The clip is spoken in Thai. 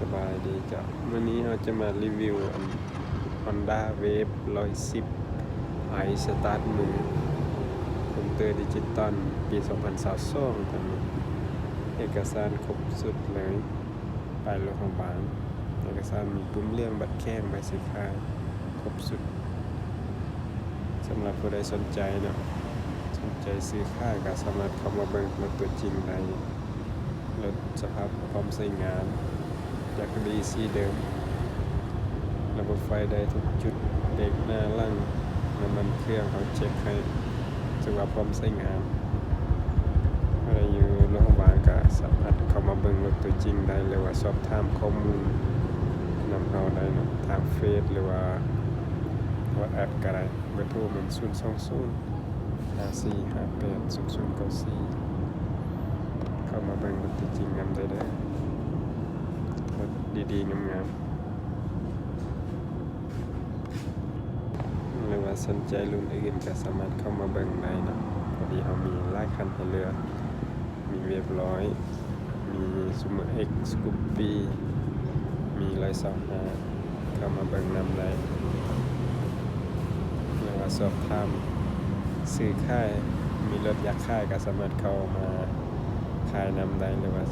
สบายดีจ้ะวันนี้เราจะมารีวิวHonda Wave 110 i Start มือคอมพิวเตอร์ดิจิตอลปี 2022 ตอนนี้เอกสารครบสุดเลยไปรถของบ้านเอกสารมีปุ่มเรื่องบัตรแข้งใบซื้อขายครบสุดสำหรับผู้ใดสนใจเนาะสนใจซื้อค่ายก็สามารถเข้ามาเบิ่งรถตัวจริงได้รถสภาพพร้อมใช้งานจากดีซีเดิมระบบไฟได้ทุกจุดเบรกหน้าล่างน้ำมันเครื่องเขาเช็คให้ถือว่าพร้อมใช้งานอะไรอยู่โรงพยาบาลก็สามารถเข้ามาเบิ่งรถตัวจริงได้หรือว่าสอบถามข้อมูลนำเอาได้เนาะทางเฟซหรือว่าแอปก็ได้เบอร์โทรมัน020 5458 0094เข้ามาเบิ่งรถตัวจริงกันได้เด้อรถดีๆงามๆหรือว่าสนใจรุ่นอื่นก็สามารถเข้ามาเบิ่งได้เนาะพอดีเขามีหลายคันให้เลือกมีเวฟ100มีSuper X Scoopy มี125เข้ามาเบิ่งนำได้หรือว่าสอบถามซื้อค่ายมีรถอยากค่ายก็สามารถเข้ามาขายนำได้หรือว่า